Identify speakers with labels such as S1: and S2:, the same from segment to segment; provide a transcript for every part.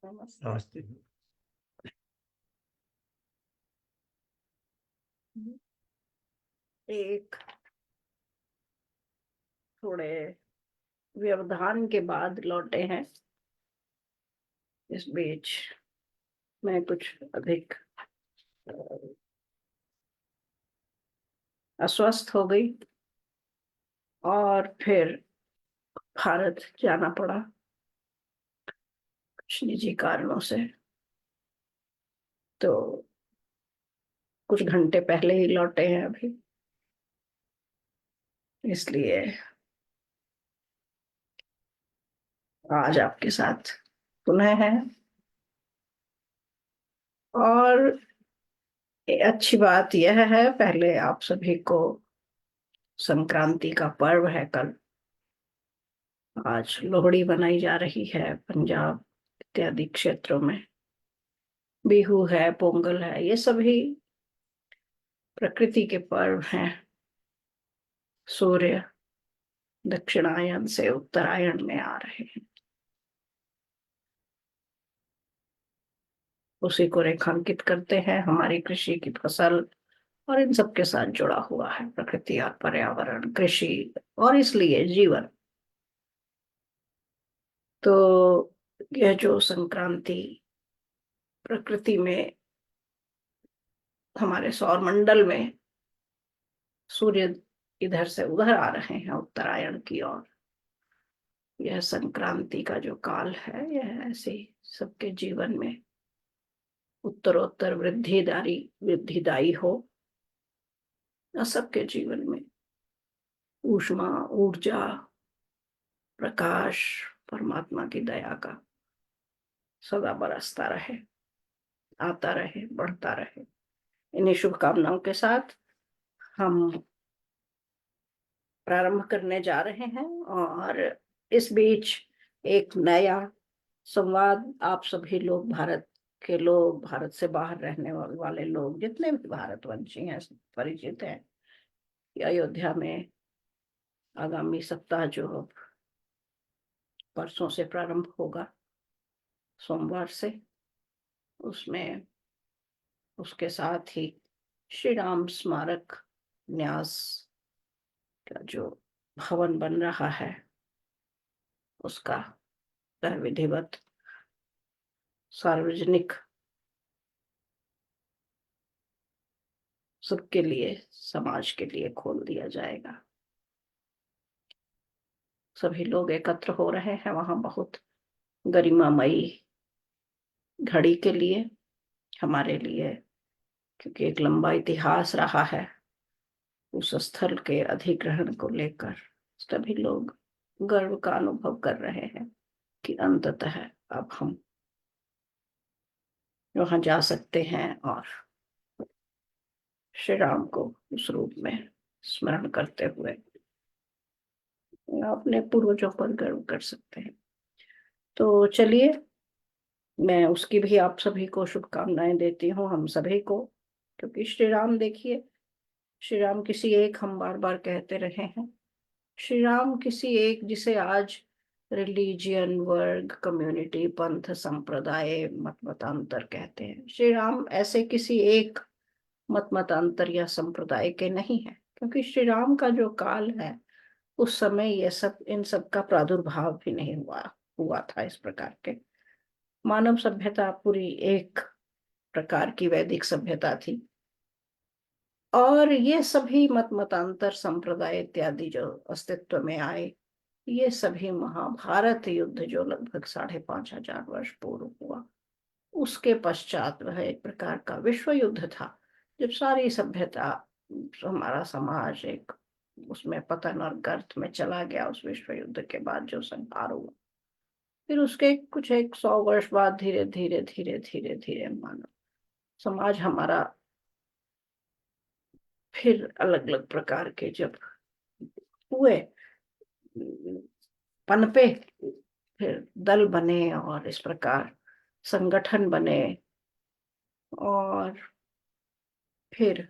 S1: नमस्ते।
S2: नमस्ते।
S1: एक थोड़े व्यवधान के बाद लौटे हैं। इस बीच मैं कुछ अधिक अस्वस्थ हो गई और फिर भारत जाना पड़ा कुछ निजी कारणों से। तो कुछ घंटे पहले ही लौटे हैं अभी, इसलिए आज आपके साथ पुनः है। और अच्छी बात यह है, पहले आप सभी को संक्रांति का पर्व है कल। आज लोहड़ी मनाई जा रही है पंजाब इत्यादि क्षेत्रों में। बिहू है, पोंगल है, ये सभी प्रकृति के पर्व हैं। सूर्य दक्षिणायन से उत्तरायण में आ रहे हैं, उसी को रेखांकित करते हैं हमारी कृषि की फसल। और इन सब के साथ जुड़ा हुआ है प्रकृति और पर्यावरण, कृषि और इसलिए जीवन। तो यह जो संक्रांति प्रकृति में, हमारे सौर मंडल में सूर्य इधर से उधर आ रहे हैं उत्तरायण की ओर, यह संक्रांति का जो काल है यह ऐसे सबके जीवन में उत्तरोत्तर वृद्धिदायी हो और सबके जीवन में ऊष्मा, ऊर्जा, प्रकाश, परमात्मा की दया का सदा बरसता रहे, आता रहे, बढ़ता रहे। इन्हीं शुभकामनाओं के साथ हम प्रारंभ करने जा रहे हैं। और इस बीच एक नया संवाद, आप सभी लोग, भारत के लोग, भारत से बाहर रहने वाले लोग, जितने भी भारतवंशी हैं, परिचित हैं कि अयोध्या में आगामी सप्ताह जो परसों से प्रारंभ होगा, सोमवार से, उसमें उसके साथ ही श्री राम स्मारक न्यास का जो भवन बन रहा है उसका विधिवत सार्वजनिक सबके लिए, समाज के लिए खोल दिया जाएगा। सभी लोग एकत्र हो रहे हैं वहां, बहुत गरिमामयी घड़ी के लिए, हमारे लिए, क्योंकि एक लंबा इतिहास रहा है उस स्थल के अधिग्रहण को लेकर। सभी लोग गर्व का अनुभव कर रहे हैं कि अंततः अब हम वहां जा सकते हैं और श्री राम को उस रूप में स्मरण करते हुए अपने पूर्वजों पर गर्व कर सकते हैं। तो चलिए, मैं उसकी भी आप सभी को शुभकामनाएं देती हूँ, हम सभी को। क्योंकि श्री राम, देखिए, श्री राम किसी एक, हम बार बार कहते रहे हैं, श्री राम किसी एक जिसे आज रिलीजियन, वर्ग, कम्युनिटी, पंथ, संप्रदाय, मत मतांतर कहते हैं, श्री राम ऐसे किसी एक मत मतांतर या संप्रदाय के नहीं है। क्योंकि श्री राम का जो काल है उस समय ये सब, इन सब का प्रादुर्भाव भी नहीं हुआ था। इस प्रकार के मानव सभ्यता पूरी एक प्रकार की वैदिक सभ्यता थी। और ये सभी मत मतांतर, संप्रदाय इत्यादि जो अस्तित्व में आए, ये सभी महाभारत युद्ध जो लगभग 5,500 वर्ष पूर्व हुआ, उसके पश्चात वह एक प्रकार का विश्व युद्ध था, जब सारी सभ्यता, हमारा समाज एक उसमें पतन और गर्त में चला गया। उस विश्व युद्ध के बाद जो संहार हुआ, फिर उसके कुछ 100 वर्ष बाद धीरे धीरे धीरे धीरे धीरे मानव समाज हमारा फिर अलग अलग प्रकार के जब हुए, पनपे, फिर दल बने और इस प्रकार संगठन बने, और फिर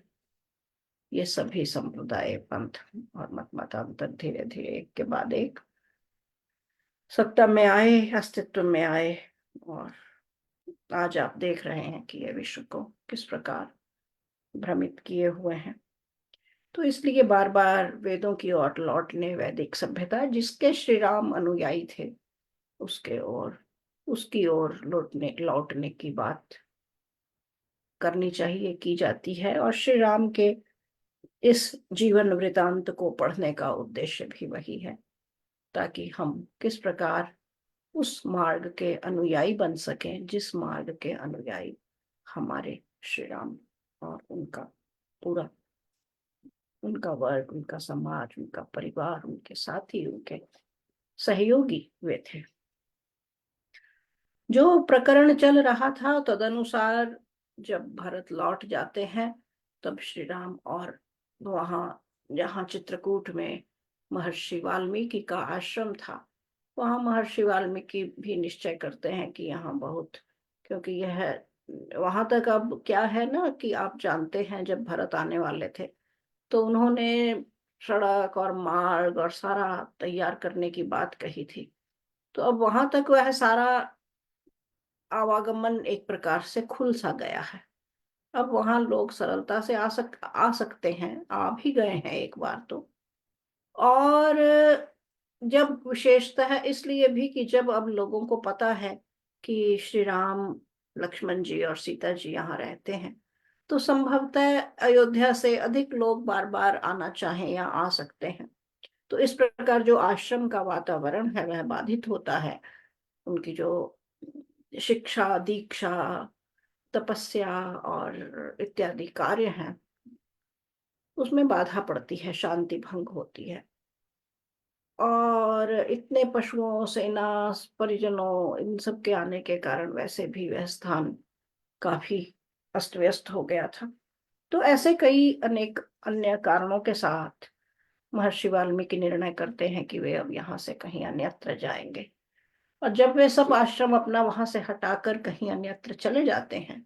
S1: ये सभी संप्रदाय, पंथ और मत मतांतर धीरे धीरे एक के बाद एक सत्ता में आए, अस्तित्व में आए। और आज आप देख रहे हैं कि ये विश्व को किस प्रकार भ्रमित किए हुए हैं। तो इसलिए बार बार वेदों की ओर लौटने, वैदिक सभ्यता जिसके श्री राम अनुयायी थे उसके ओर, उसकी ओर लौटने लौटने की बात करनी चाहिए, की जाती है। और श्री राम के इस जीवन वृतांत को पढ़ने का उद्देश्य भी वही है, ताकि हम किस प्रकार उस मार्ग के अनुयायी बन सकें जिस मार्ग के अनुयायी हमारे श्री राम और उनका पूरा, उनका वर्ग, उनका समाज, उनका परिवार, उनके साथी, उनके सहयोगी वे थे। जो प्रकरण चल रहा था तदनुसार जब भरत लौट जाते हैं तब श्री राम और वहां जहाँ चित्रकूट में महर्षि वाल्मीकि का आश्रम था, वहां महर्षि वाल्मीकि भी निश्चय करते हैं कि यहाँ बहुत, क्योंकि यह वहां तक अब क्या है ना कि आप जानते हैं जब भरत आने वाले थे तो उन्होंने सड़क और मार्ग और सारा तैयार करने की बात कही थी। तो अब वहां तक वह सारा आवागमन एक प्रकार से खुल सा गया है। अब वहां लोग सरलता से आ सकते हैं, आ भी गए हैं एक बार तो। और जब विशेषतः इसलिए भी कि जब अब लोगों को पता है कि श्री राम, लक्ष्मण जी और सीता जी यहाँ रहते हैं, तो संभवतः अयोध्या से अधिक लोग बार बार आना चाहें या आ सकते हैं। तो इस प्रकार जो आश्रम का वातावरण है वह बाधित होता है। उनकी जो शिक्षा, दीक्षा, तपस्या और इत्यादि कार्य हैं उसमें बाधा पड़ती है, शांति भंग होती है। और इतने पशुओं, सेना, परिजनों, इन सब के आने के कारण वैसे भी वह स्थान काफी अस्त व्यस्त हो गया था। तो ऐसे कई अनेक अन्य कारणों के साथ महर्षि वाल्मीकि निर्णय करते हैं कि वे अब यहाँ से कहीं अन्यत्र जाएंगे। और जब वे सब आश्रम अपना वहां से हटाकर कहीं अन्यत्र चले जाते हैं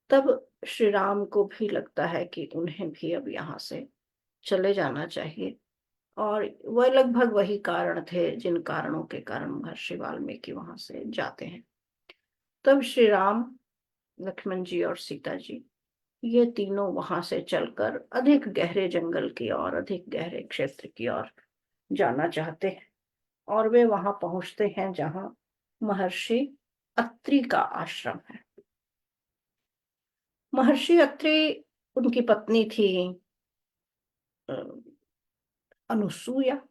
S1: तब श्री राम को भी लगता है कि उन्हें भी अब यहाँ से चले जाना चाहिए। और वह लगभग वही कारण थे जिन कारणों के कारण महर्षि वाल्मीकि वहां से जाते हैं। तब श्री राम, लक्ष्मण जी और सीता जी ये तीनों वहां से चलकर अधिक गहरे जंगल की ओर, अधिक गहरे क्षेत्र की ओर जाना चाहते हैं। और वे वहां पहुंचते हैं जहां महर्षि अत्रि का आश्रम है। महर्षि अत्रि, उनकी पत्नी थी अ, अनुसूया।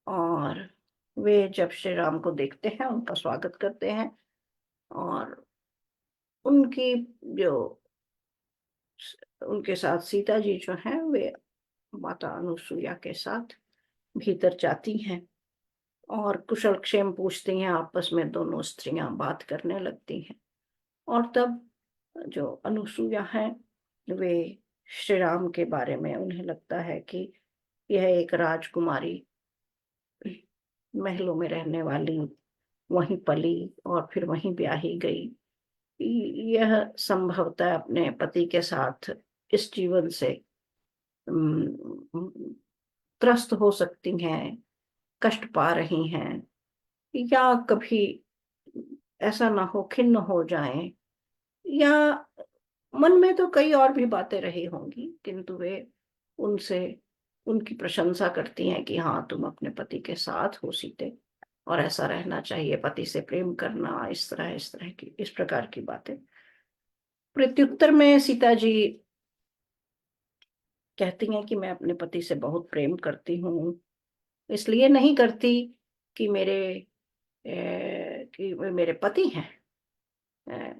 S1: और वे जब श्री राम को देखते हैं उनका स्वागत करते हैं और उनकी जो उनके साथ सीता जी जो हैं वे माता अनुसूया के साथ भीतर जाती हैं और कुशल क्षेम पूछती हैं। आपस में दोनों स्त्रियां बात करने लगती हैं। और तब जो अनुसूया हैं वे श्री राम के बारे में, उन्हें लगता है कि यह एक राजकुमारी, महलों में रहने वाली, वहीं पली और फिर वहीं ब्याही गई, यह संभवतः अपने पति के साथ इस जीवन से त्रस्त हो सकती हैं, कष्ट पा रही हैं, या कभी ऐसा ना हो खिन्न हो जाएं, या मन में तो कई और भी बातें रही होंगी, किंतु वे उनसे उनकी प्रशंसा करती हैं कि हाँ तुम अपने पति के साथ हो सीते, और ऐसा रहना चाहिए, पति से प्रेम करना, इस तरह की, इस प्रकार की बातें। प्रत्युत्तर में सीता जी कहती हैं कि मैं अपने पति से बहुत प्रेम करती हूँ, इसलिए नहीं करती कि कि वे मेरे पति हैं, अ,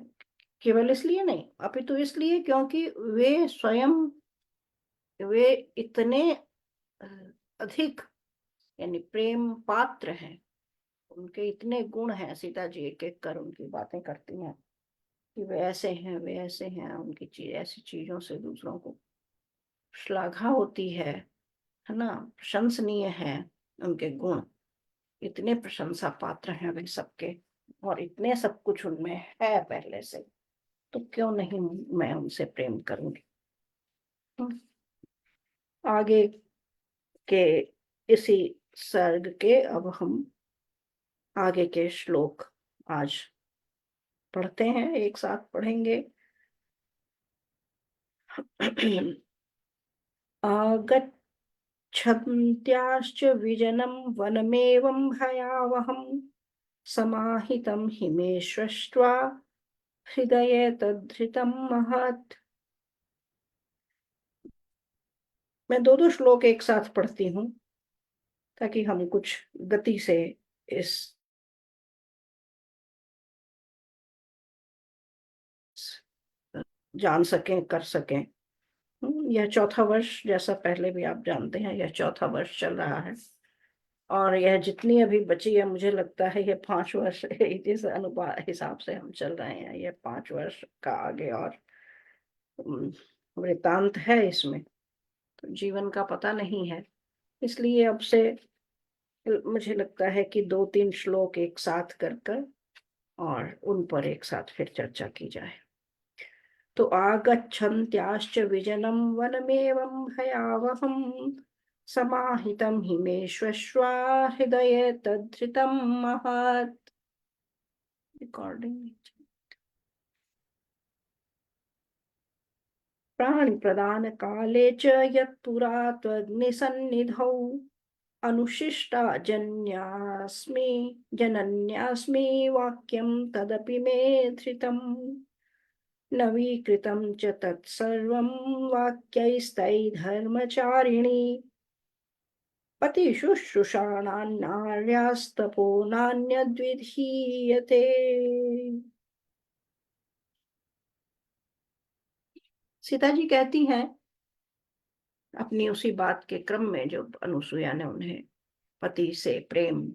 S1: केवल इसलिए नहीं, अपितु इसलिए क्योंकि वे स्वयं, वे इतने अ, अधिक यानी प्रेम पात्र हैं, उनके इतने गुण हैं। सीता जी एक एक कर उनकी बातें करती हैं कि वे ऐसे हैं, वे ऐसे हैं, उनकी ऐसी चीजों से दूसरों को श्लाघा होती है ना, प्रशंसनीय है उनके गुण, इतने प्रशंसा पात्र हैं वे सबके, और इतने सब कुछ उनमें है पहले से, तो क्यों नहीं मैं उनसे प्रेम करूंगी। आगे के इसी सर्ग के अब हम आगे के श्लोक आज पढ़ते हैं, एक साथ पढ़ेंगे। आगच्छन्त्याश्च विजनं वनमेवं भयावहं समाहितं हिमे सृष्ट्वा हृदये तद्धृतं महत्। मैं दो दो श्लोक एक साथ पढ़ती हूँ ताकि हम कुछ गति से इस जान सकें, कर सकें। यह चौथा वर्ष, जैसा पहले भी आप जानते हैं, यह चौथा वर्ष चल रहा है और यह जितनी अभी बची है, मुझे लगता है यह 5 वर्ष इस अनुपात हिसाब से हम चल रहे हैं, यह 5 वर्ष का आगे और वृतांत है इसमें। तो जीवन का पता नहीं है, इसलिए अब से मुझे लगता है कि 2-3 श्लोक एक साथ कर और उन पर एक साथ फिर चर्चा की जाए। तो आगच्छन्त्याश्च विजनं वनमेवं भयावहं समाहितं हिमे श्वश्वा हृदये तद्धृतं महत्। रिकॉर्डिंग। प्राणिप्रदान काले च यत्पुरा त्वग्निसन्निधौ अनुशिष्टा जनन्यास्मि वाक्यं तदपि मे धृतम् नवीकृतं च तत्सर्वं वाक्यैस्तैर्धर्मचारिणी पतिशुश्रूषाणान्नार्यास्तपो नान्यद्विधीयते। सीता जी कहती हैं अपनी उसी बात के क्रम में जो अनुसुईया ने उन्हें पति से प्रेम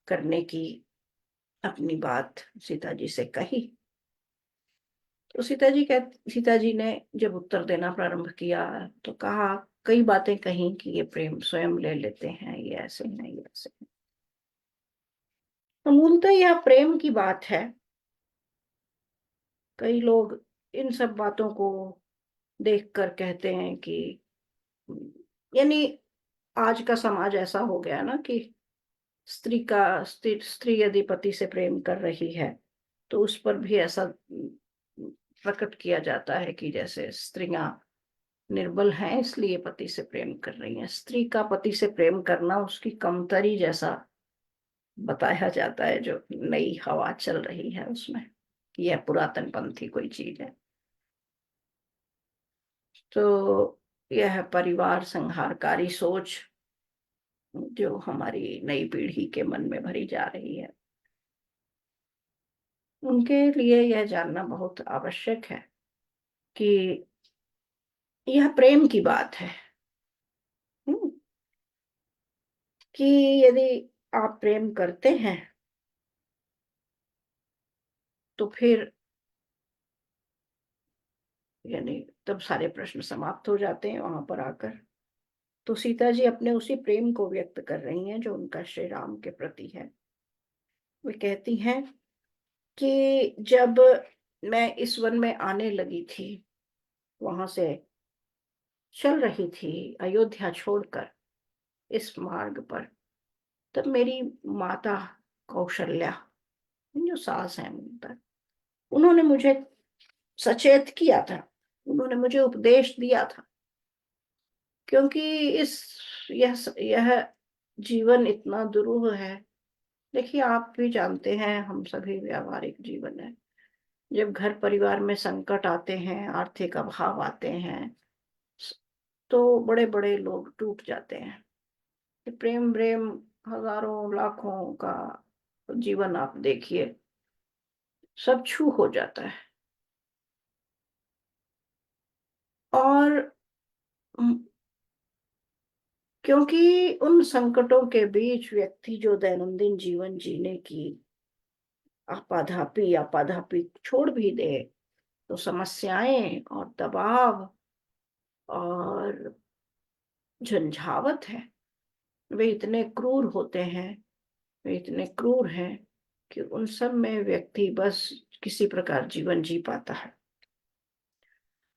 S1: करने की अपनी बात सीता जी से कही। तो सीता जी ने जब उत्तर देना प्रारंभ किया तो कहा, कई बातें कही कि ये प्रेम स्वयं ले लेते हैं, ये ऐसे नहीं, ये ऐसे नहीं। तो मूलतः यह प्रेम की बात है। कई लोग इन सब बातों को देखकर कहते हैं कि, यानी आज का समाज ऐसा हो गया ना कि स्त्री यदि पति से प्रेम कर रही है तो उस पर भी ऐसा प्रकट किया जाता है कि जैसे स्त्रियां निर्बल हैं इसलिए पति से प्रेम कर रही हैं। स्त्री का पति से प्रेम करना उसकी कमतरी जैसा बताया जाता है, जो नई हवा चल रही है उसमें, कि यह पुरातन पंथी कोई चीज है। तो यह परिवार संहारकारी सोच जो हमारी नई पीढ़ी के मन में भरी जा रही है, उनके लिए यह जानना बहुत आवश्यक है कि यह प्रेम की बात है। हम्म, कि यदि आप प्रेम करते हैं तो फिर यानी तब सारे प्रश्न समाप्त हो जाते हैं वहां पर आकर। तो सीता जी अपने उसी प्रेम को व्यक्त कर रही हैं जो उनका श्री राम के प्रति है। वे कहती हैं कि जब मैं इस वन में आने लगी थी, वहां से चल रही थी अयोध्या छोड़कर इस मार्ग पर, तब मेरी माता कौशल्या, जो सास है उन पर, उन्होंने मुझे सचेत किया था, उन्होंने मुझे उपदेश दिया था। क्योंकि इस यह जीवन इतना दुरूह है। देखिए, आप भी जानते हैं, हम सभी व्यावहारिक जीवन है, जब घर परिवार में संकट आते हैं, आर्थिक अभाव आते हैं, तो बड़े बड़े लोग टूट जाते हैं। प्रेम प्रेम हजारों लाखों का जीवन आप देखिए, सब छू हो जाता है। और क्योंकि उन संकटों के बीच व्यक्ति जो दैनंदिन जीवन जीने की आपाधापी छोड़ भी दे, तो समस्याएं और दबाव और झंझावत है, वे इतने क्रूर होते हैं, वे इतने क्रूर हैं कि उन सब में व्यक्ति बस किसी प्रकार जीवन जी पाता है।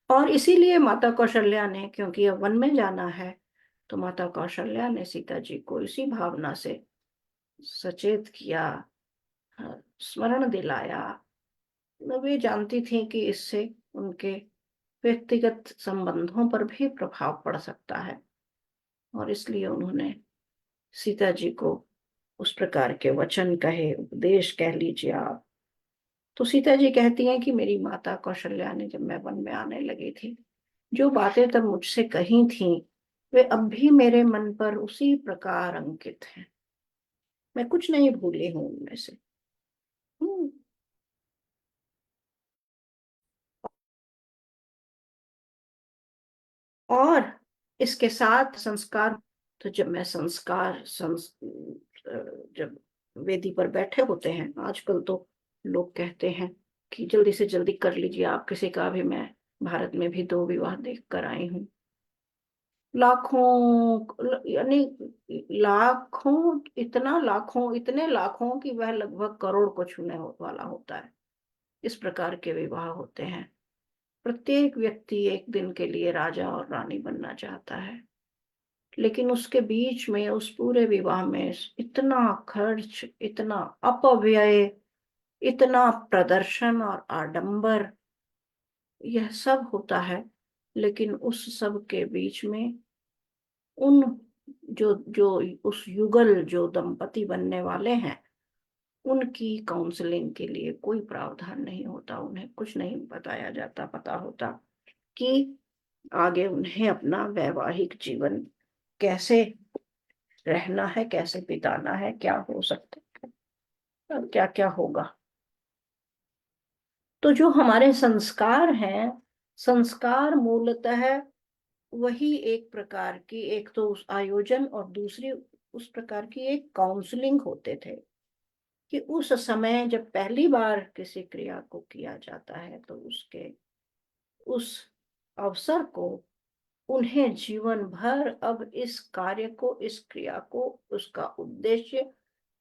S1: और इसीलिए माता कौशल्या ने, क्योंकि अब वन में जाना है, तो माता कौशल्या ने सीता जी को इसी भावना से सचेत किया, स्मरण दिलाया वे जानती थी कि इससे उनके व्यक्तिगत संबंधों पर भी प्रभाव पड़ सकता है, और इसलिए उन्होंने सीता जी को उस प्रकार के वचन कहे, उपदेश कह लीजिए आप। तो सीता जी कहती हैं कि मेरी माता कौशल्या ने, जब मैं वन में आने लगी थी, जो बातें तब मुझसे कही थी, वे अब भी मेरे मन पर उसी प्रकार अंकित हैं। मैं कुछ नहीं भूली हूं उनमें से। हम्म, और इसके साथ संस्कार, तो जब मैं जब वेदी पर बैठे होते हैं, आजकल तो लोग कहते हैं कि जल्दी से जल्दी कर लीजिए आप किसी का भी। मैं भारत में भी 2 विवाह देख कर आई हूँ। लाखों, यानी लाखों, इतना लाखों, इतने लाखों कि वह लगभग करोड़ को छूने वाला होता है। इस प्रकार के विवाह होते हैं। प्रत्येक व्यक्ति एक दिन के लिए राजा और रानी बनना चाहता है, लेकिन उसके बीच में, उस पूरे विवाह में इतना खर्च, इतना अपव्यय, इतना प्रदर्शन और आडंबर, यह सब होता है। लेकिन उस सब के बीच में उन जो जो उस युगल जो दंपति बनने वाले हैं, उनकी काउंसलिंग के लिए कोई प्रावधान नहीं होता। उन्हें कुछ नहीं बताया जाता, पता होता कि आगे उन्हें अपना वैवाहिक जीवन कैसे रहना है, कैसे बिताना है, क्या हो सकता है और क्या क्या होगा। तो जो हमारे संस्कार हैं, संस्कार मूलतः वही एक प्रकार की, एक तो उस आयोजन और दूसरी उस प्रकार की एक काउंसलिंग होते थे कि उस समय जब पहली बार किसी क्रिया को किया जाता है, तो उसके उस अवसर को, उन्हें जीवन भर अब इस कार्य को, इस क्रिया को, उसका उद्देश्य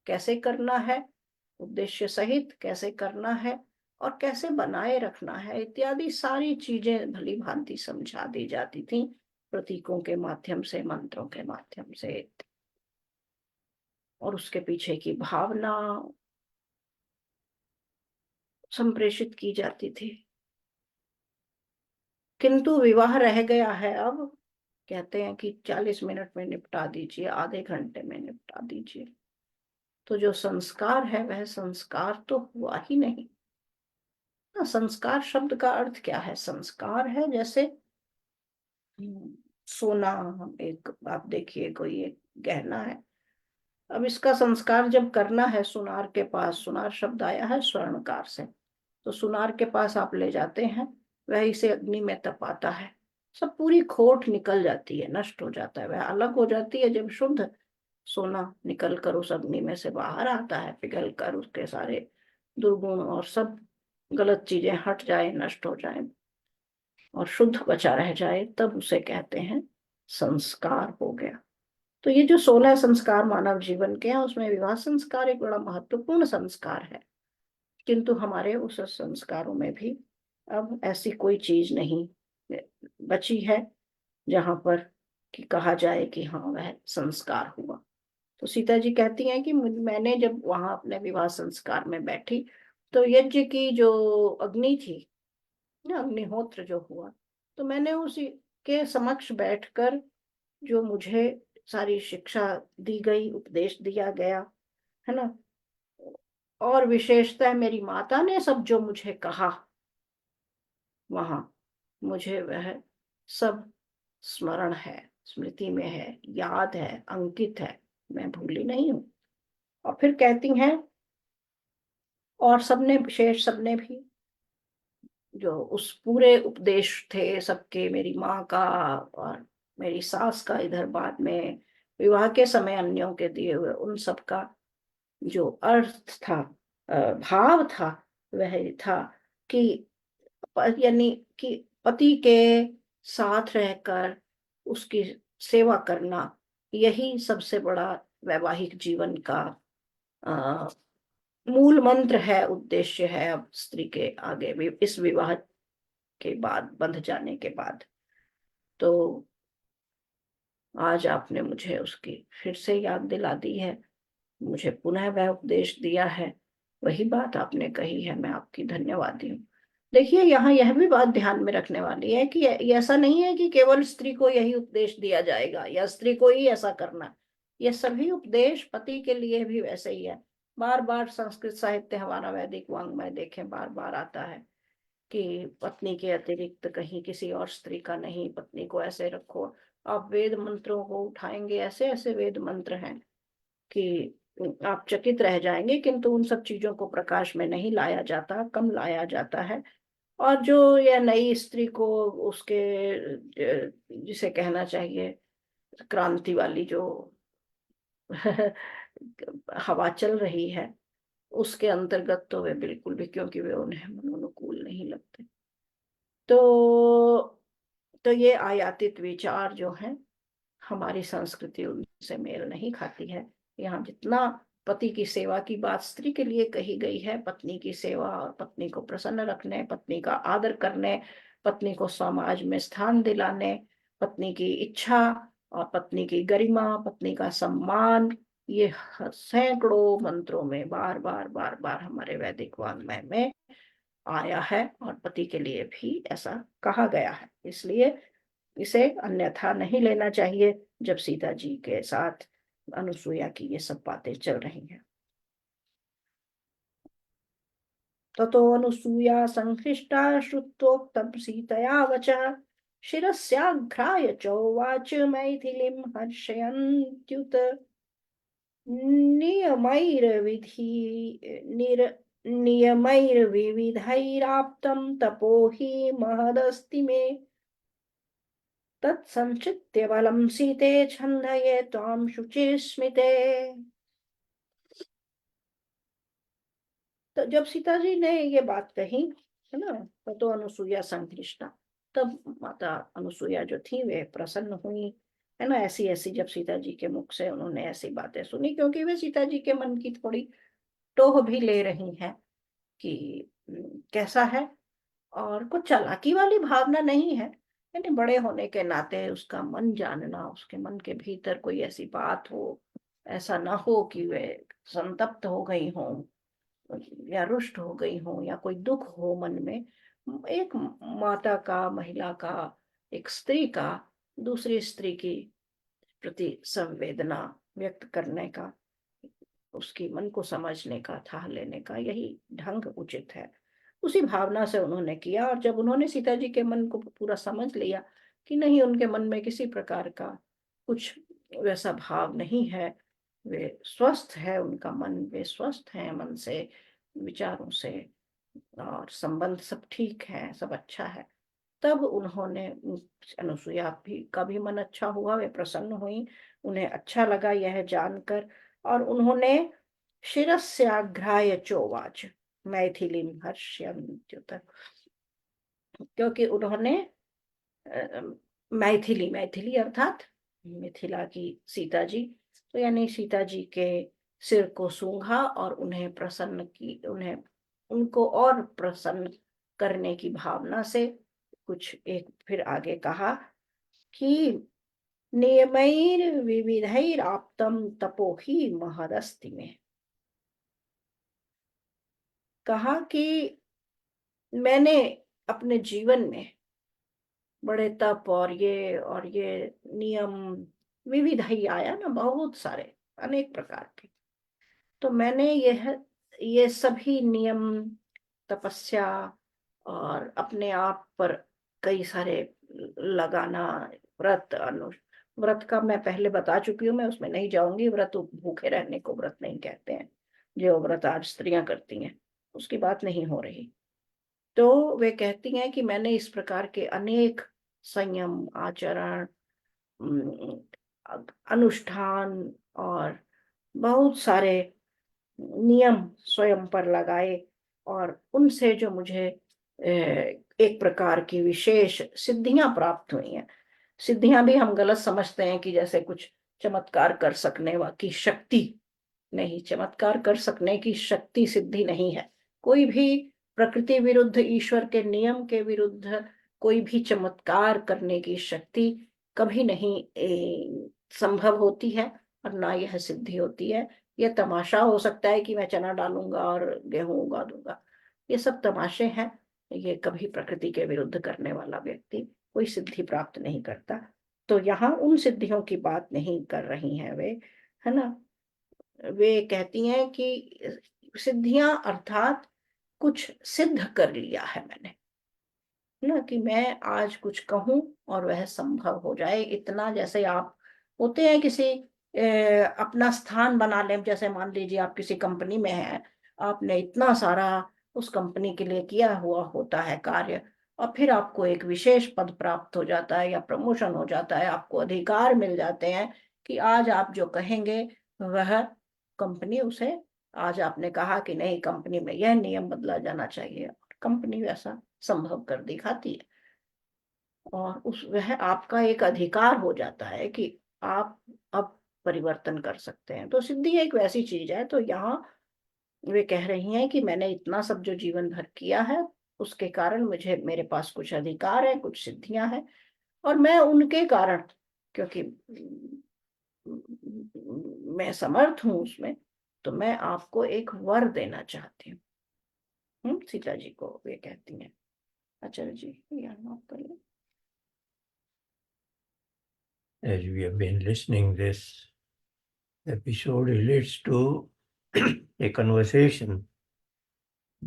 S1: कैसे करना है, उद्देश्य सहित कैसे करना है और कैसे बनाए रखना है, इत्यादि सारी चीजें भली भांति समझा दी जाती थी, प्रतीकों के माध्यम से, मंत्रों के माध्यम से, और उसके पीछे की भावना संप्रेषित की जाती थी। किंतु विवाह रह गया है अब। कहते हैं कि 40 मिनट में निपटा दीजिए, आधे घंटे में निपटा दीजिए। तो जो संस्कार है वह संस्कार तो हुआ ही नहीं ना। संस्कार शब्द का अर्थ क्या है? संस्कार है जैसे सोना। हम एक, आप देखिए, कोई एक गहना है, अब इसका संस्कार जब करना है, सुनार के पास, सुनार शब्द आया है स्वर्णकार से, तो सुनार के पास आप ले जाते हैं, वह इसे अग्नि में तपाता है, सब पूरी खोट निकल जाती है, नष्ट हो जाता है, वह अलग हो जाती है। जब शुद्ध सोना निकल कर उस अग्नि में से बाहर आता है, पिघल कर उसके सारे दुर्गुण और सब गलत चीजें हट जाए, नष्ट हो जाए और शुद्ध बचा रह जाए, तब उसे कहते हैं संस्कार हो गया। तो ये जो 16 संस्कार मानव जीवन के हैं, उसमें विवाह संस्कार एक बड़ा महत्वपूर्ण संस्कार है। किंतु हमारे उस संस्कारों में भी अब ऐसी कोई चीज नहीं बची है जहां पर कि कहा जाए कि हाँ वह संस्कार हुआ। तो सीता जी कहती हैं कि मैंने जब वहां अपने विवाह संस्कार में बैठी, तो यज्ञ की जो अग्नि थी ना, अग्निहोत्र जो हुआ, तो मैंने उसी के समक्ष बैठकर जो मुझे सारी शिक्षा दी गई, उपदेश दिया गया, है ना, और विशेषतः मेरी माता ने सब जो मुझे कहा, वहां मुझे वह सब स्मरण है, स्मृति में है, याद है, अंकित है, मैं भूली नहीं हूं। और फिर कहती हैं, और सबने, शेष सबने भी, जो उस पूरे उपदेश थे सबके, मेरी माँ का और मेरी सास का, इधर बाद में विवाह के समय अन्यों के दिए हुए, उन सब का जो अर्थ था, भाव था, वह था कि यानी कि पति के साथ रहकर उसकी सेवा करना, यही सबसे बड़ा वैवाहिक जीवन का अ, मूल मंत्र है, उद्देश्य है। अब स्त्री के आगे भी इस विवाह के बाद, बंध जाने के बाद, तो आज आपने मुझे उसकी फिर से याद दिला दी है, मुझे पुनः वह उपदेश दिया है। वही बात आपने कही है, मैं आपकी धन्यवादी हूँ। देखिए, यहाँ यह भी बात ध्यान में रखने वाली है कि ऐसा नहीं है कि केवल स्त्री को यही उपदेश दिया जाएगा या स्त्री को ही ऐसा करना है। ये सभी उपदेश पति के लिए भी वैसे ही है। बार बार संस्कृत साहित्य, हमारा वैदिक वाङ्मय देखें, बार बार आता है कि पत्नी के अतिरिक्त कहीं किसी और स्त्री का नहीं, पत्नी को ऐसे रखो। आप वेद मंत्रों को उठाएंगे, ऐसे ऐसे वेद मंत्र हैं कि आप चकित रह जाएंगे, किंतु उन सब चीजों को प्रकाश में नहीं लाया जाता, कम लाया जाता है। और जो यह नई स्त्री को उसके जिसे कहना चाहिए क्रांति वाली जो हवा चल रही है, उसके अंतर्गत तो वे बिल्कुल भी, क्योंकि वे उन्हें मनोनुकूल नहीं लगते। तो ये आयातित विचार जो है, हमारी संस्कृति उनसे मेल नहीं खाती है। यहाँ जितना पति की सेवा की बात स्त्री के लिए कही गई है, पत्नी की सेवा और पत्नी को प्रसन्न रखने, पत्नी का आदर करने, पत्नी को समाज में स्थान दिलाने, पत्नी की इच्छा और पत्नी की गरिमा, पत्नी का सम्मान, ये सैकड़ों मंत्रों में बार बार बार बार हमारे वैदिक वाङ्मय में आया है, और पति के लिए भी ऐसा कहा गया है। इसलिए इसे अन्यथा नहीं लेना चाहिए जब सीता जी के साथ अनुसुईया की ये सब बातें चल रही हैं। ततो अनुसूया संहृष्टा श्रुत्वोक्तं सीतया वचः शिरस्याघ्राय चोवाच मैथिलीं हर्षयन्त्युत नियमैर्विधि निर नियमैर्विविधैराप्तं तपो हि महदस्ति मे तत्संचित्य बलं सीते छन्दये त्वां शुचिः स्मिते। तो जब सीता जी ने ये बात कही, है ना, तो अनुसुईया संतुष्टा, तब माता अनुसुईया जो थी वे प्रसन्न हुई, है ना। ऐसी ऐसी जब सीता जी के मुख से उन्होंने ऐसी बातें सुनी, क्योंकि वे सीता जी के मन की थोड़ी टोह भी ले रही हैं कि कैसा है, और कुछ चालाकी वाली भावना नहीं है, यानी बड़े होने के नाते उसका मन जानना, उसके मन के भीतर कोई ऐसी बात हो, ऐसा ना हो कि वे संतप्त हो गई हो या रुष्ट हो गई हो या कोई दुख हो मन में। एक माता का, महिला का, एक स्त्री का दूसरी स्त्री की प्रति संवेदना व्यक्त करने का, उसकी मन को समझने का, था लेने का, यही ढंग उचित है। उसी भावना से उन्होंने किया, और जब उन्होंने सीता जी के मन को पूरा समझ लिया कि नहीं, उनके मन में किसी प्रकार का कुछ वैसा भाव नहीं है, वे स्वस्थ है उनका मन, वे स्वस्थ हैं मन से, विचारों से, और संबंध सब ठीक है, सब अच्छा है, तब उन्होंने, अनुसुईया भी का भी मन अच्छा हुआ, वे प्रसन्न हुई, उन्हें अच्छा लगा यह जानकर, और उन्होंने शिरस्याघ्राय चोवाच मैथिलीं हर्ष्यन्त्युत, क्योंकि उन्होंने मैथिली, मैथिली अर्थात मिथिला की सीता जी, तो यानी सीता जी के सिर को सूंघा और उन्हें प्रसन्न की, उन्हें उनको और प्रसन्न करने की भावना से कुछ एक फिर आगे कहा कि नियमैर विविधैर आप्तम तपो ही महदस्ति में। कहा कि मैंने अपने जीवन में बड़े तप और ये नियम, विविध ही आया ना, बहुत सारे, अनेक प्रकार के, तो मैंने ये सभी नियम, तपस्या और अपने आप पर कई सारे लगाना, व्रत, व्रत का मैं पहले बता चुकी हूँ, मैं उसमें नहीं जाऊंगी। व्रत भूखे रहने को व्रत नहीं कहते हैं, जो व्रत आज स्त्रियां करती हैं, उसकी बात नहीं हो रही। तो वे कहती हैं कि मैंने इस प्रकार के अनेक संयम, आचरण, अनुष्ठान और बहुत सारे नियम स्वयं पर लगाए, और उनसे जो मुझे एक प्रकार की विशेष सिद्धियां प्राप्त हुई हैं। सिद्धियां भी हम गलत समझते हैं कि जैसे कुछ चमत्कार कर सकने की शक्ति, नहीं, चमत्कार कर सकने की शक्ति सिद्धि नहीं है। कोई भी प्रकृति विरुद्ध, ईश्वर के नियम के विरुद्ध कोई भी चमत्कार करने की शक्ति कभी नहीं संभव होती है, और ना यह सिद्धि होती है। ये तमाशा हो सकता है कि मैं चना डालूंगा और गेहूं उगा दूंगा, ये सब तमाशे हैं। ये कभी प्रकृति के विरुद्ध करने वाला व्यक्ति कोई सिद्धि प्राप्त नहीं करता। तो यहाँ उन सिद्धियों की बात नहीं कर रही हैं वे, है ना। वे कहती हैं कि सिद्धियां अर्थात कुछ सिद्ध कर लिया है मैंने, ना कि मैं आज कुछ कहूं और वह संभव हो जाए। इतना जैसे आप होते हैं किसी अपना स्थान बना लें, जैसे मान लीजिए आप किसी कंपनी में हैं, आपने इतना सारा उस कंपनी के लिए किया हुआ होता है कार्य, और फिर आपको एक विशेष पद प्राप्त हो जाता है या प्रमोशन हो जाता है, आपको अधिकार मिल जाते हैं कि आज आप जो कहेंगे वह कंपनी उसे, आज आपने कहा कि नहीं कंपनी में यह नियम बदला जाना चाहिए, कंपनी वैसा संभव कर दिखाती है। और उस वह आपका एक अधिकार हो जाता है कि आप अब परिवर्तन कर सकते हैं। तो सिद्धि एक वैसी चीज है। तो यहाँ वे कह रही हैं कि मैंने इतना सब जो जीवन भर किया है उसके कारण मुझे, मेरे पास कुछ अधिकार है, कुछ सिद्धियां हैं, और मैं उनके कारण, क्योंकि मैं समर्थ हूं उसमें, तो मैं आपको एक वर देना चाहती हूँ। सीता जी को वे कहती हैं। आचार्य जी यहाँ नोट कर लें।
S2: As we have been listening, this episode relates to a conversation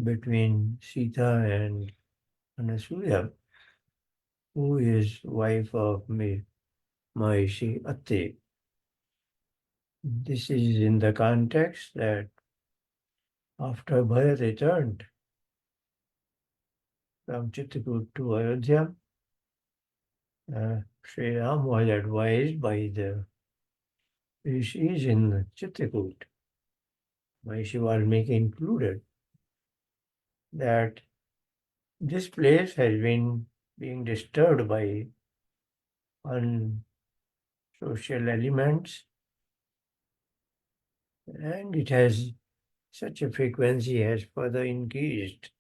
S2: between Sita and Anasuya, who is wife of Maharishi Atti. This is in the context that after Bharat returned from Chitrakoot to Ayodhya, Sri Ram was advised by the rishis in Chitrakoot, Maharishi Valmiki included, that this place has been being disturbed by unsocial elements, and it has such a frequency has further increased.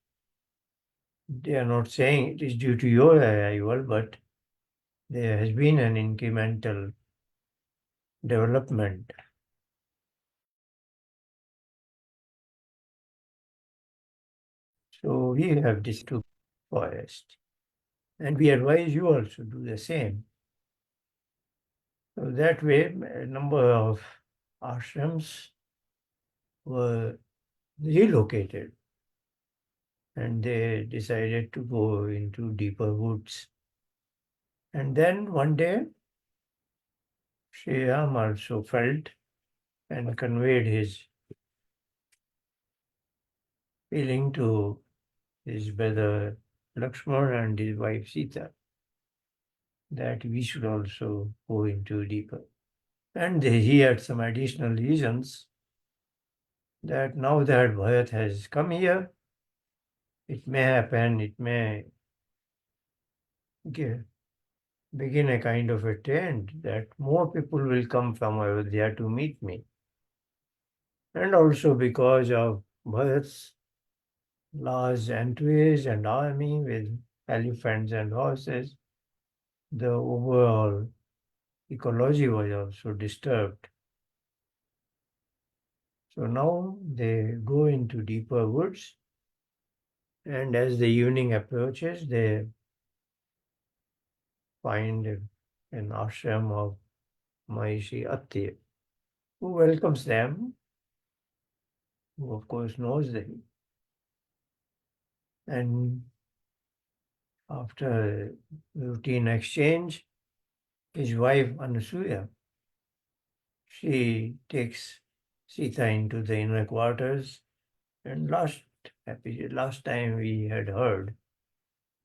S2: They are not saying it is due to your arrival, but there has been an incremental development. So we have this to forest, and we advise you also do the same. So that way, a number of ashrams were relocated, and they decided to go into deeper woods. And then one day, Sri Ram also felt and conveyed his feeling to his brother Lakshmana and his wife Sita that we should also go into deeper. And he had some additional reasons that now that Bharat has come here, it may happen, it may begin a kind of a trend that more people will come from Ayodhya to meet me. And also because of Bharat's large entries and army with elephants and horses, the overall ecology was also disturbed. So now they go into deeper woods, and as the evening approaches, they find an ashram of Maharishi Atti, who welcomes them, who of course knows them. And after routine exchange, his wife Anasuya, she takes Sita into the inner quarters. And last time we had heard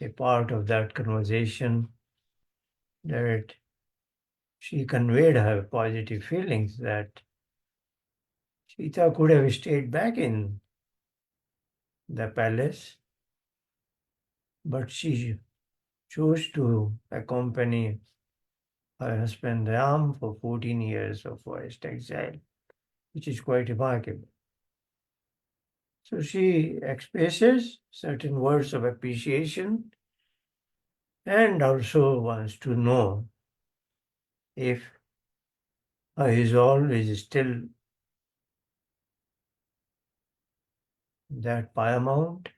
S2: a part of that conversation that she conveyed her positive feelings that Sita could have stayed back in the palace, but she chose to accompany her husband Ram for 14 years of forest exile, which is quite remarkable. So she expresses certain words of appreciation and also wants to know if her resolve is still that paramount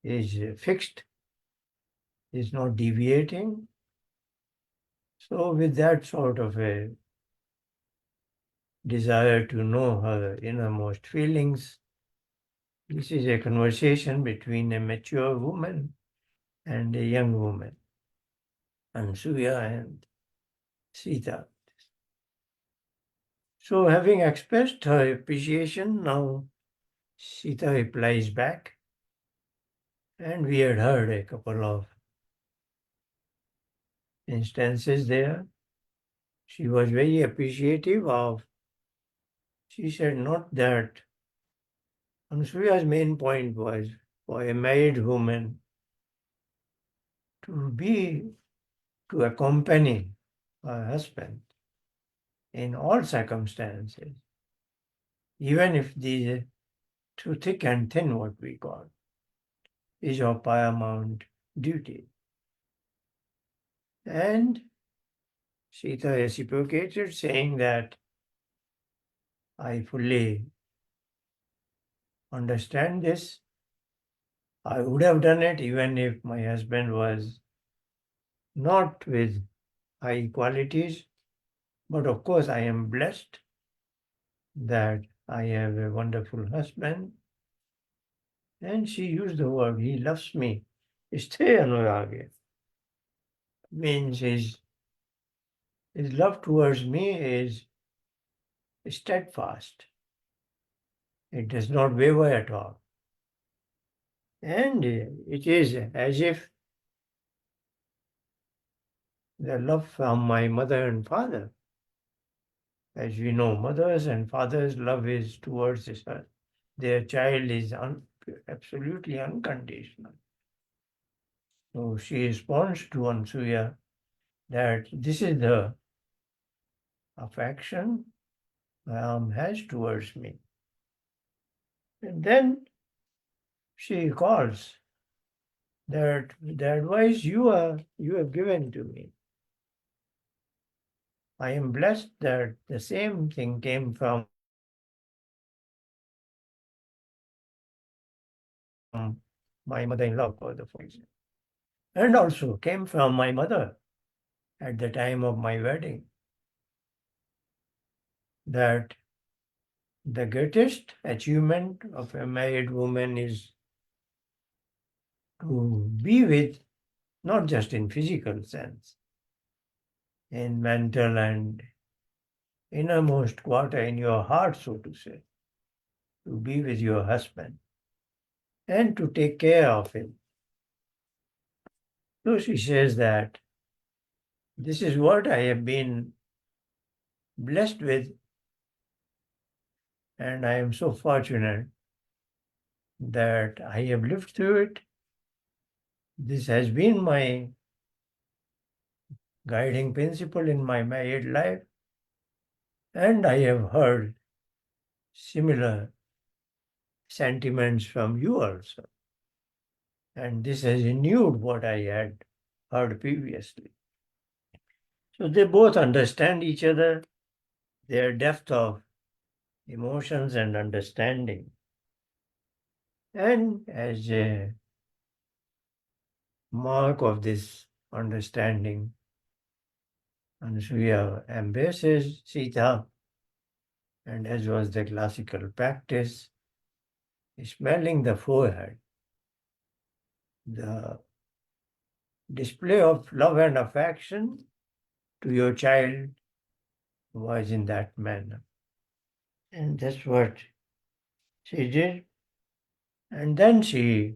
S2: is fixed, is not deviating. So with that sort of a desire to know her innermost feelings, this is a conversation between a mature woman and a young woman, Ansuya and Sita. So having expressed her appreciation, now Sita replies back, and we had heard a couple of instances there. She was very appreciative of, she said not that, Ansuya's main point was for a married woman to accompany her husband in all circumstances, even if these through thick and thin, what we call, is of paramount duty. And Sita reciprocated, saying that I fully understand this. I would have done it even if my husband was not with high qualities. But of course, I am blessed that I have a wonderful husband. And she used the word, he loves me. Stay anurage. Means his love towards me is steadfast. It does not waver at all. And it is as if the love from my mother and father. As we know, mothers and fathers' love is towards their child is absolutely unconditional. So she responds to Ansuya that this is the affection Ram has towards me. And then she recalls that the advice you have given to me. I am blessed that the same thing came from my mother-in-law for the first, and also came from my mother at the time of my wedding. That the greatest achievement of a married woman is to be with, not just in physical sense, in mental and innermost quarter in your heart, so to say, to be with your husband and to take care of him. So she says that this is what I have been blessed with, and I am so fortunate that I have lived through it. This has been my guiding principle in my married life, and I have heard similar sentiments from you also. And this has renewed what I had heard previously. So they both understand each other, their depth of emotions and understanding. And as a mark of this understanding, Ansuya embraces Sita, and as was the classical practice, smelling the forehead. The display of love and affection to your child was in that manner. And that's what she did. And then she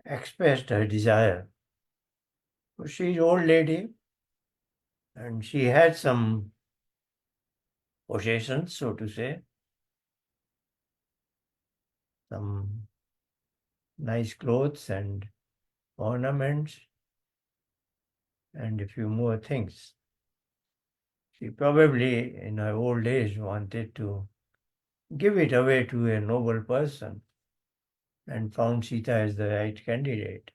S2: expressed her desire. So she's old lady and she had some possessions, so to say, some nice clothes and ornaments and a few more things. She probably in her old age wanted to give it away to a noble person and found Sita as the right candidate.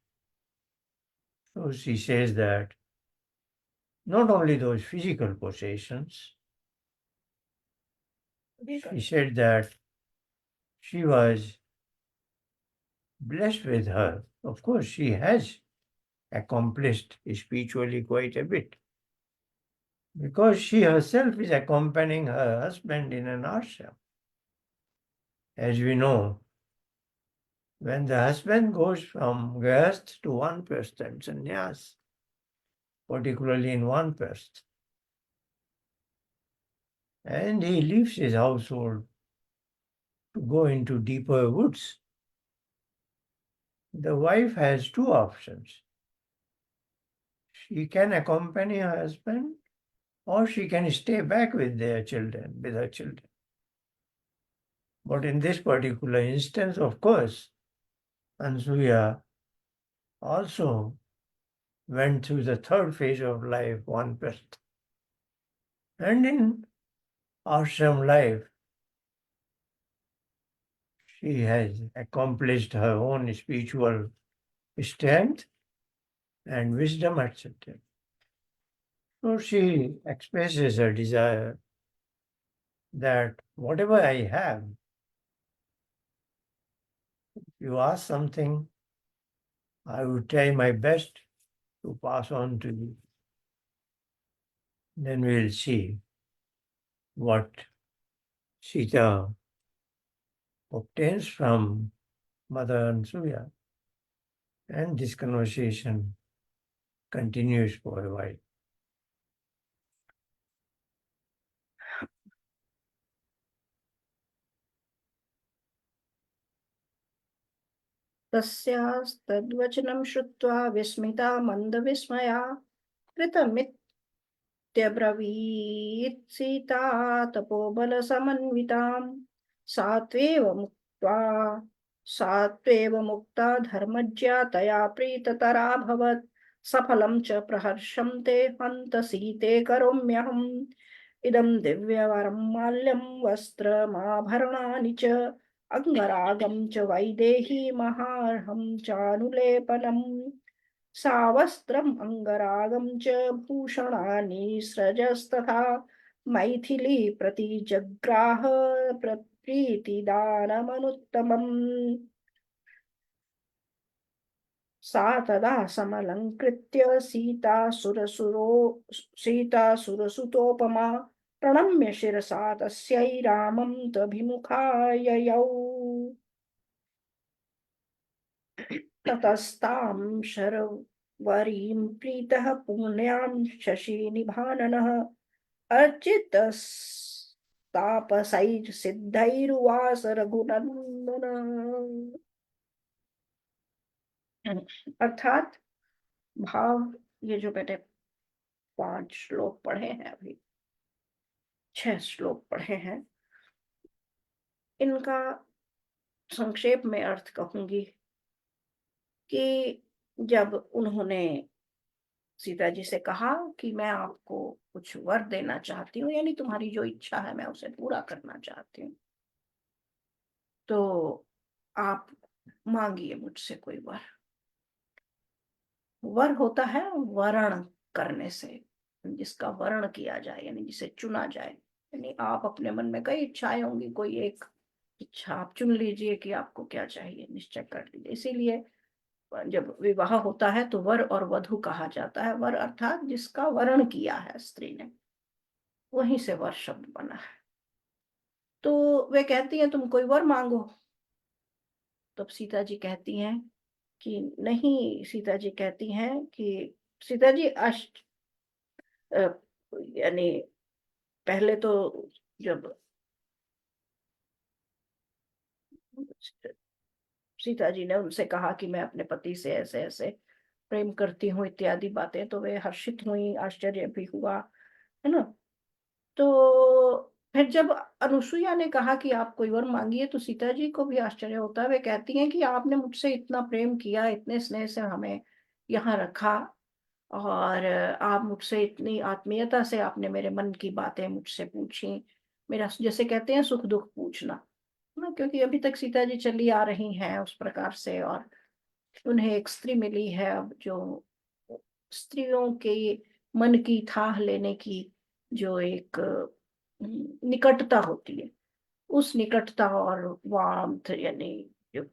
S2: So she says that not only those physical possessions, she said that she was blessed with her. Of course, she has accomplished spiritually quite a bit, because she herself is accompanying her husband in an ashram. As we know, when the husband goes from grihasth to vanprastha and sannyas, particularly in vanprastha, and he leaves his household to go into deeper woods, the wife has two options. She can accompany her husband, or she can stay back with her children. But in this particular instance, of course, Ansuya also went through the third phase of life, vanprastha. And in ashram life, she has accomplished her own spiritual strength and wisdom, etc. So she expresses her desire that whatever I have, if you ask something, I will try my best to pass on to you. Then we'll see what Sita obtains from Mother Ansuya. And this conversation continues for a while.
S1: तस्यास्तद्वचनं श्रुत्वा विस्मिता मन्दविस्मया कृतमित्यब्रवीत् सीता तपोबलसमन्वितां सा त्वेव मुक्ता धर्मज्ञा तया प्रीततराभवत् सफलं च प्रहर्षं ते हन्त सीते करोम्यहम् इदं दिव्यवरं माल्यं वस्त्रमाभरणानि च अङ्गरागं च वैदेहीमहार्हं चानुलेपनम् सा वस्त्रम् अङ्गरागं च भूषणानि स्रजस्तथा मैथिली प्रतिजग्राह प्रीतिदानमनुत्तमम् सा तदा समलङ्कृत्य सीतासुरसुतोपमा प्रणम्य शिरसा तस्यै रामं तभिमुखाययौ ततस्तां शर्वरीं प्रीतः पुण्यां शशिनिभाननः अर्चितस्तापसैर्सिद्धैरुवास रघुनन्दन। अर्थात भाव, ये जो मैंने 5 श्लोक पढ़े हैं, अभी 6 श्लोक पढ़े हैं, इनका संक्षेप में अर्थ कहूंगी कि जब उन्होंने सीता जी से कहा कि मैं आपको कुछ वर देना चाहती हूँ, यानी तुम्हारी जो इच्छा है मैं उसे पूरा करना चाहती हूँ, तो आप मांगिए मुझसे कोई वर। वर होता है वर्ण करने से, जिसका वर्ण किया जाए, यानी जिसे चुना जाए। यानी आप अपने मन में कई इच्छाएं होंगी, कोई एक इच्छा आप चुन लीजिए कि आपको क्या चाहिए, निश्चय कर लीजिए। इसीलिए जब विवाह होता है तो वर और वधू कहा जाता है। वर अर्थात जिसका वर्ण किया है स्त्री ने, वहीं से वर शब्द बना है। तो वे कहती हैं तुम कोई वर मांगो। तब सीता जी कहती हैं कि नहीं, सीता जी कहती हैं कि सीता जी यानी पहले तो जब सीता जी ने उनसे कहा कि मैं अपने पति से ऐसे ऐसे प्रेम करती हूँ इत्यादि बातें, तो वे हर्षित हुई, आश्चर्य भी हुआ, है ना। तो फिर जब अनुसुईया ने कहा कि आप कोई वर मांगिए, तो सीता जी को भी आश्चर्य होता है। वे कहती हैं कि आपने मुझसे इतना प्रेम किया, इतने स्नेह से हमें यहाँ रखा, और आप मुझसे इतनी आत्मीयता से आपने मेरे मन की बातें मुझसे पूछी, मेरा जैसे कहते हैं सुख दुख पूछना ना, क्योंकि अभी तक सीता जी चली आ रही हैं उस प्रकार से, और उन्हें एक स्त्री मिली है अब जो स्त्रियों के मन की थाह लेने की जो एक निकटता होती है, उस निकटता और वार्मथ यानी जो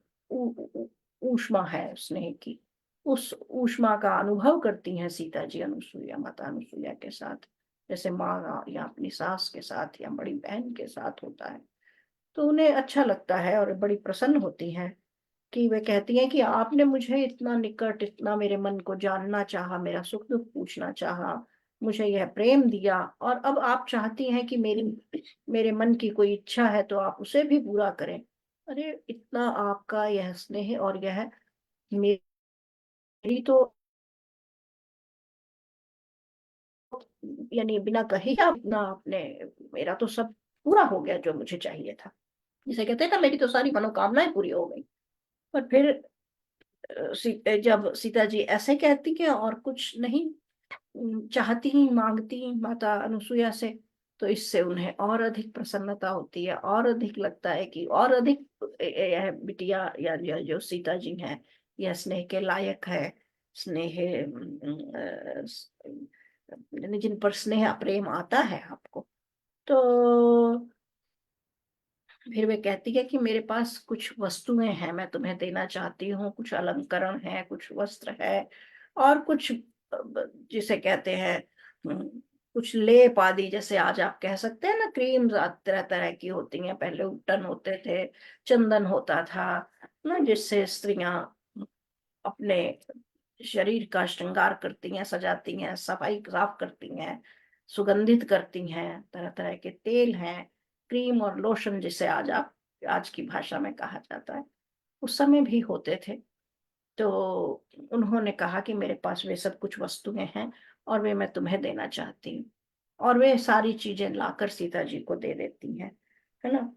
S1: ऊष्मा है स्नेह की, उस ऊष्मा का अनुभव करती हैं सीता जी अनुसुईया, माता अनुसुईया के साथ, जैसे माँ या अपनी सास के साथ या बड़ी बहन के साथ होता है। तो उन्हें अच्छा लगता है और बड़ी प्रसन्न होती हैं कि वे कहती हैं कि आपने मुझे इतना निकट, इतना मेरे मन को जानना चाहा, मेरा सुख दुख पूछना चाहा, मुझे यह प्रेम दिया, और अब आप चाहती हैं कि मेरे मन की कोई इच्छा है तो आप उसे भी पूरा करें। अरे इतना आपका यह स्नेह और यह मेरी तो यानी बिना कहे ही अपना आपने, मेरा तो सब पूरा हो गया जो मुझे चाहिए था। जिसे कहते हैं ना, मेरी तो सारी मनोकामनाएं पूरी हो गई। पर फिर जब सीता जी ऐसे कहती हैं और कुछ नहीं चाहती ही मांगती माता अनुसुईया से, तो इससे उन्हें और अधिक प्रसन्नता होती है, और अधिक लगता है कि और अधिक यह बिटिया या जो सीता जी हैं यह स्नेह के लायक है। स्नेह यानी जिन पर स्नेह प्रेम आता है आपको। तो फिर वे कहती है कि मेरे पास कुछ वस्तुएं हैं, मैं तुम्हें देना चाहती हूँ, कुछ अलंकरण है, कुछ वस्त्र है, और कुछ जिसे कहते हैं कुछ लेप आदि, जैसे आज आप कह सकते हैं ना, क्रीम्स तरह तरह की होती हैं, पहले उपटन होते थे, चंदन होता था ना, जिससे स्त्रियां अपने शरीर का श्रृंगार करती हैं, सजाती हैं, सफाई साफ करती हैं, सुगंधित करती हैं, तरह तरह के तेल हैं, क्रीम और लोशन जिसे आज की भाषा में कहा जाता है, उस समय भी होते थे। तो उन्होंने कहा कि मेरे पास वे सब कुछ वस्तुएं हैं और वे मैं तुम्हें देना चाहती हूँ। और वे सारी चीजें लाकर सीता जी को दे देती हैं, है ना।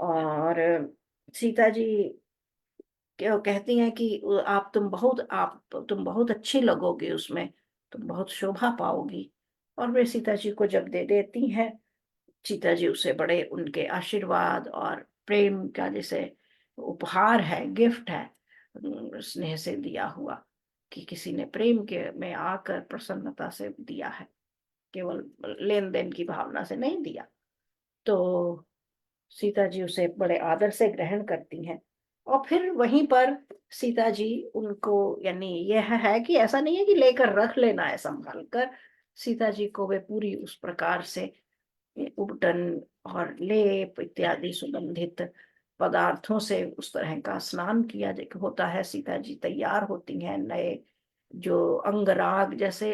S1: और सीता जी कहती हैं कि आप तुम बहुत अच्छी लगोगी उसमें, तुम बहुत शोभा पाओगी। और वे सीता जी को जब दे देती हैं, सीता जी उसे बड़े उनके आशीर्वाद और प्रेम का जैसे उपहार है, गिफ्ट है, स्नेह से दिया हुआ, कि किसी ने प्रेम के में आकर प्रसन्नता से दिया है, केवल लेन देन की भावना से नहीं दिया। तो सीता जी उसे बड़े आदर से ग्रहण करती हैं। और फिर वहीं पर सीता जी उनको, यानी यह है कि ऐसा नहीं है कि लेकर रख लेना है संभाल कर, सीता जी को वे पूरी उस प्रकार से उपटन और लेप इत्यादि सुगंधित पदार्थों से उस तरह का स्नान किया होता है। सीता जी तैयार होती हैं, नए जो अंगराग जैसे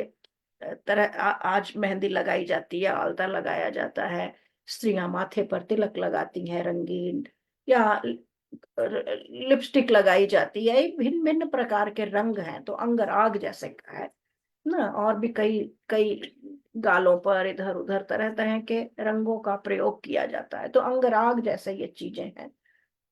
S1: आज मेहंदी लगाई जाती है, आलता लगाया जाता है, स्त्रियां माथे पर तिलक लगाती हैं रंगीन, या लिपस्टिक लगाई जाती है, भिन्न भिन्न प्रकार के रंग हैं, तो अंगराग जैसे का है ना। और भी कई कई गालों पर इधर उधर तरह तरह के रंगों का प्रयोग किया जाता है, तो अंगराग जैसे ये चीजें हैं।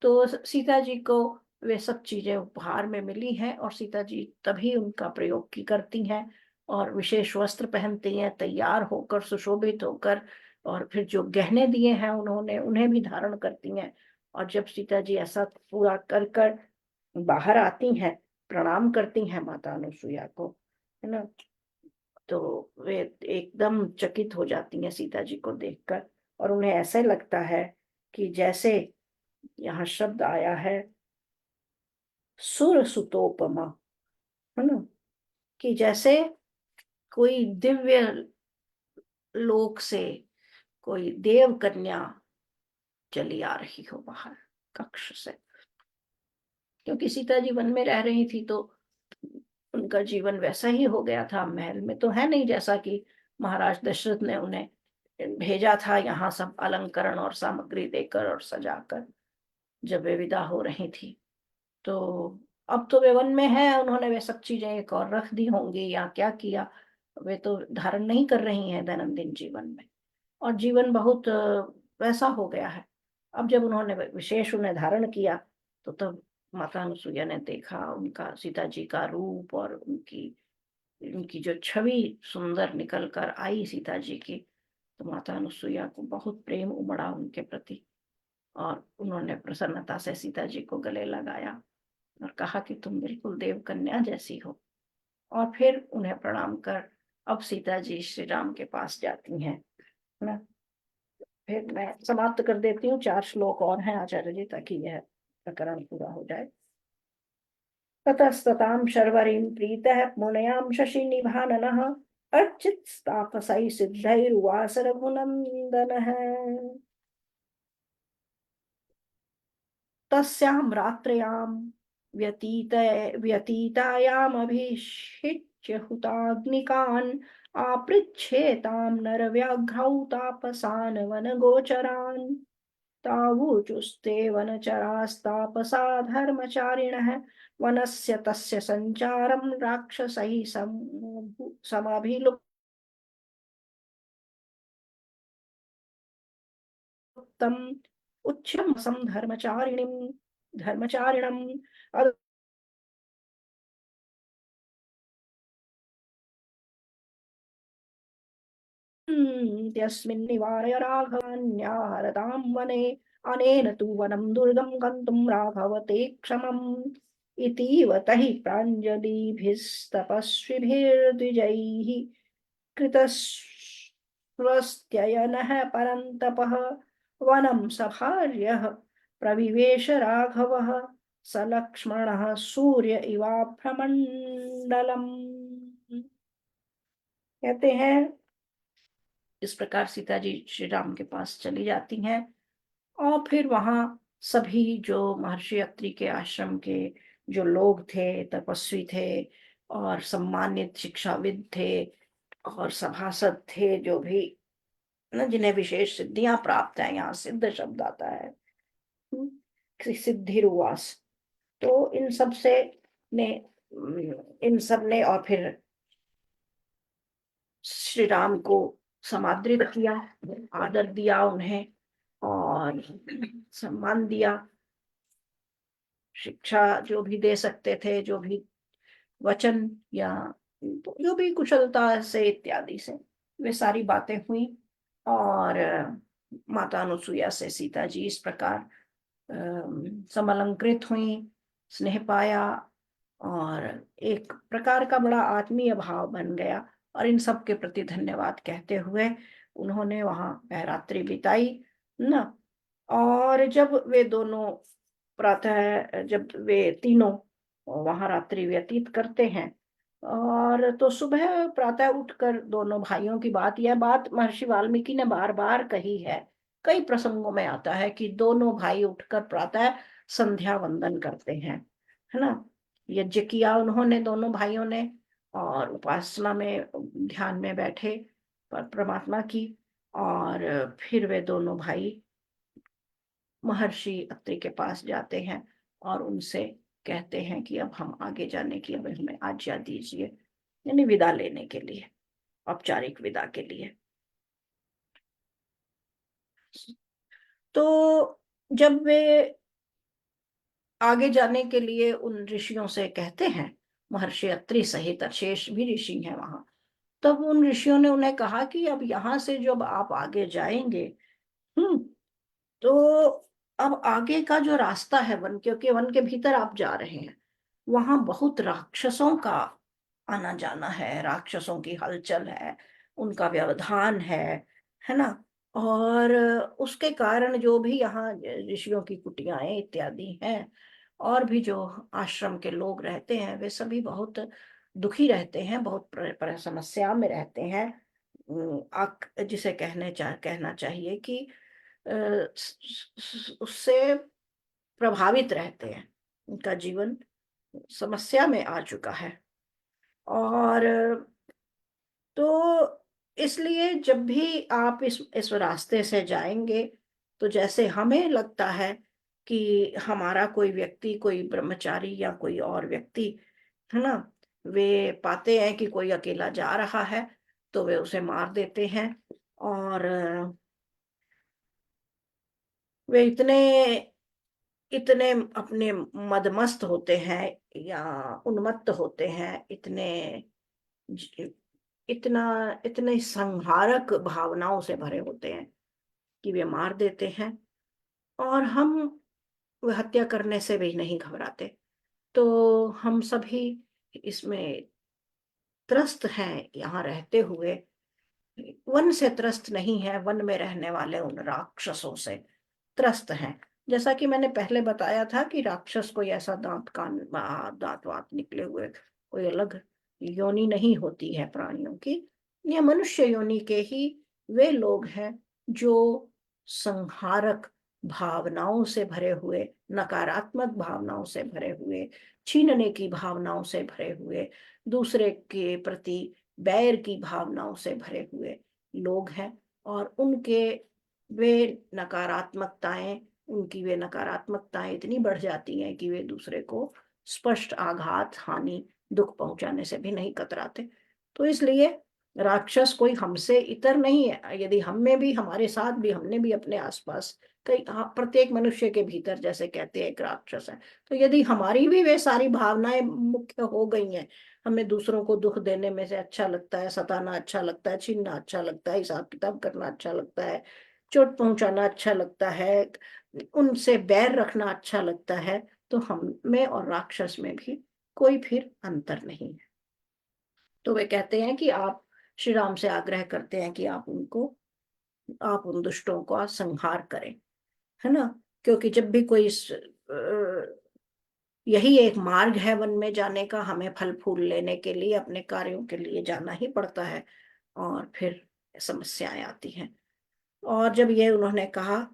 S1: तो सीता जी को वे सब चीजें उपहार में मिली हैं, और सीता जी तभी उनका प्रयोग की करती हैं, और विशेष वस्त्र पहनती हैं, तैयार होकर सुशोभित होकर, और फिर जो गहने दिए हैं उन्होंने उन्हें भी धारण करती हैं। और जब सीता जी ऐसा पूरा कर कर बाहर आती हैं, प्रणाम करती हैं माता अनुसुईया को, है ना, तो वे एकदम चकित हो जाती हैं सीता जी को देखकर, और उन्हें ऐसे लगता है कि जैसे यहाँ शब्द आया है सुर सुतोपमा, है ना, कि जैसे कोई दिव्य लोक से कोई देव कन्या चली आ रही हो बाहर कक्ष से। क्योंकि सीता जी वन में रह रही थी, तो उनका जीवन वैसा ही हो गया था, महल में तो है नहीं, जैसा कि महाराज दशरथ ने उन्हें भेजा था यहाँ सब अलंकरण और सामग्री देकर और सजाकर, जब वे विदा हो रही थी। तो अब तो वे वन में है, उन्होंने वे सब चीजें एक और रख दी होंगी या क्या किया, वे तो धारण नहीं कर रही हैं दैनंदिन जीवन में, और जीवन बहुत वैसा हो गया है। अब जब उन्होंने विशेष उन्हें धारण किया, तो तब माता अनुसुईया ने देखा उनका, सीता जी का रूप, और उनकी उनकी जो छवि सुंदर निकल कर आई सीता जी की, तो माता अनुसुईया को बहुत प्रेम उमड़ा उनके प्रति, और उन्होंने प्रसन्नता से सीता जी को गले लगाया और कहा कि तुम बिल्कुल देव कन्या जैसी हो। और फिर उन्हें प्रणाम कर अब सीता जी श्री राम के पास जाती हैं, है ना। फिर मैं समाप्त कर देती हूँ, 4 श्लोक और हैं आचार्य जी, ताकि यह प्रकरण पूरा हो जाए। ततस्ततां शर्वरीं प्रीतः पुण्यां शशि निभाननः अर्चित्स्तापसैः सिद्धैरुवास रघुनन्दनः। तस्यां रात्र्यां व्यतीतायामभिषिच्य हुताग्निकान् आपृच्छेतां नरव्याघ्रौ तापसान् वनगोचरान्। तावूचुस्ते वनचरास्तापसा धर्मचारिणः वनस्य तस्य सञ्चारं राक्षसैः समभिलुप्तम् उच्छ्रमसं धर्मचारिणम् यस्मिन् निवारय राघवान्याहरतां वने अनेन तु वनं दुर्गं गन्तुं राघवते क्षमम्। इतीव तैः प्राञ्जलिभिस्तपस्विभिर्द्विजैः कृतस्वस्त्ययनः परन्तपः वनं सभार्यः प्रविवेश राघवः स लक्ष्मणः सूर्य इवाभ्रमण्डलम्। कहते हैं इस प्रकार सीता जी श्री राम के पास चली जाती हैं, और फिर वहां सभी जो महर्षि अत्रि के आश्रम के जो लोग थे, तपस्वी थे और सम्मानित शिक्षाविद थे और सभासद थे, जो भी न जिन्हें विशेष सिद्धियां प्राप्त है, यहाँ सिद्ध शब्द आता है, सिद्धिर्वास, तो इन सब से ने इन सब ने और फिर श्री राम को समादृत किया, आदर दिया उन्हें और सम्मान दिया, शिक्षा जो भी दे सकते थे, जो भी वचन या जो भी कुशलता से इत्यादि से, वे सारी बातें हुई। और माता अनुसुईया से सीता जी इस प्रकार समलंकृत हुई, स्नेह पाया और एक प्रकार का बड़ा आत्मीय भाव बन गया। और इन सब के प्रति धन्यवाद कहते हुए उन्होंने वहां रात्रि बिताई न। और जब वे दोनों प्रातः, जब वे तीनों वहां रात्रि व्यतीत करते हैं, और तो सुबह प्रातः उठकर दोनों भाइयों की बात, यह बात महर्षि वाल्मीकि ने बार बार कही है, कई प्रसंगों में आता है कि दोनों भाई उठकर प्रातः संध्या वंदन करते हैं, है ना। यज्ञ किया उन्होंने दोनों भाइयों ने, और उपासना में ध्यान में बैठे पर परमात्मा की। और फिर वे दोनों भाई महर्षि अत्रि के पास जाते हैं और उनसे कहते हैं कि अब हम आगे जाने की, अब हमें आज्ञा दीजिए, यानी विदा लेने के लिए, औपचारिक विदा के लिए। तो जब वे आगे जाने के लिए उन ऋषियों से कहते हैं, महर्षि अत्रि सहित शेष भी ऋषि हैं वहां, तब उन ऋषियों ने उन्हें कहा कि अब यहां से जब आप आगे जाएंगे, तो अब आगे का जो रास्ता है वन, क्योंकि वन के भीतर आप जा रहे हैं, वहां बहुत राक्षसों का आना जाना है, राक्षसों की हलचल है, उनका व्यवधान है ना। और उसके कारण जो भी यहाँ ऋषियों की कुटियाएं इत्यादि हैं, और भी जो आश्रम के लोग रहते हैं, वे सभी बहुत दुखी रहते हैं, बहुत समस्या में रहते हैं। जिसे कहना चाहिए कि उससे प्रभावित रहते हैं, उनका जीवन समस्या में आ चुका है। और तो इसलिए जब भी आप इस रास्ते से जाएंगे, तो जैसे हमें लगता है कि हमारा कोई व्यक्ति, कोई ब्रह्मचारी या कोई और व्यक्ति, है ना, वे पाते हैं कि कोई अकेला जा रहा है, तो वे उसे मार देते हैं। और वे इतने इतने अपने मदमस्त होते हैं या उन्मत्त होते हैं, इतना इतने संहारक भावनाओं से भरे होते हैं कि वे मार देते हैं। और हम वे हत्या करने से भी नहीं घबराते। तो हम सभी इसमें त्रस्त हैं यहाँ रहते हुए, वन से त्रस्त नहीं है, वन में रहने वाले उन राक्षसों से त्रस्त हैं। जैसा कि मैंने पहले बताया था कि राक्षस कोई ऐसा दांत वात निकले हुए कोई अलग योनि नहीं होती है प्राणियों की। ये मनुष्य योनि के ही वे लोग हैं जो संहारक भावनाओं से भरे हुए, नकारात्मक भावनाओं से भरे हुए, छीनने की भावनाओं से भरे हुए, दूसरे के प्रति बैर की भावनाओं से भरे हुए लोग हैं। और उनकी वे नकारात्मकताएं इतनी बढ़ जाती हैं कि वे दूसरे को स्पष्ट आघात, हानि, दुख पहुंचाने से भी नहीं कतराते। तो इसलिए राक्षस कोई हमसे इतर नहीं है। यदि हम में भी, हमारे साथ भी, हमने भी अपने आसपास कई, प्रत्येक मनुष्य के भीतर जैसे कहते हैं एक राक्षस है, तो यदि हमारी भी वे सारी भावनाएं मुख्य हो गई हैं, हमें दूसरों को दुख देने में से अच्छा लगता है, सताना अच्छा लगता है, छीनना अच्छा लगता है, हिसाब किताब करना अच्छा लगता है, चोट पहुंचाना अच्छा लगता है, उनसे बैर रखना अच्छा लगता है, तो हम में और राक्षस में भी कोई फिर अंतर नहीं है। तो वे कहते हैं कि आप, श्री राम से आग्रह करते हैं कि आप उन दुष्टों का संहार करें, है ना। क्योंकि जब भी कोई यही एक मार्ग है वन में जाने का, हमें फल फूल लेने के लिए, अपने कार्यों के लिए जाना ही पड़ता है, और फिर समस्याएं आती हैं। और जब ये उन्होंने कहा,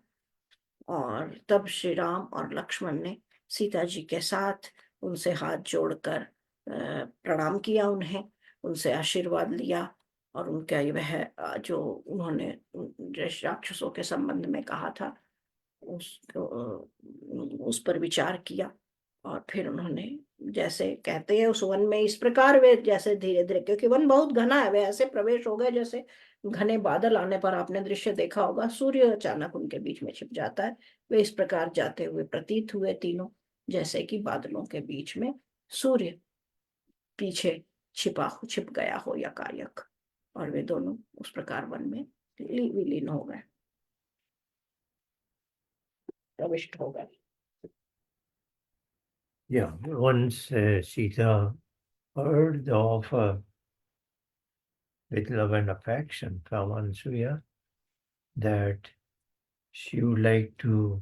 S1: और तब श्री राम और लक्ष्मण ने सीता जी के साथ उनसे हाथ जोड़कर प्रणाम किया, उन्हें उनसे आशीर्वाद लिया, और उनका वह जो उन्होंने राक्षसों के संबंध में कहा था उस पर विचार किया। और फिर उन्होंने, जैसे कहते हैं उस वन में इस प्रकार वे जैसे धीरे धीरे, क्योंकि वन बहुत घना है, वे ऐसे प्रवेश हो गए जैसे घने बादल आने पर आपने दृश्य देखा होगा, सूर्य अचानक उनके बीच में छिप जाता है। वे इस प्रकार जाते हुए प्रतीत हुए तीनों, जैसे कि बादलों के बीच में सूर्य पीछे छिप गया हो यकायक, और वे दोनों उस प्रकार वन में विलीन हो गए, प्रविष्ट हो गए।
S2: Yeah, once Sita heard the offer with love and affection from Ansuya that she would like to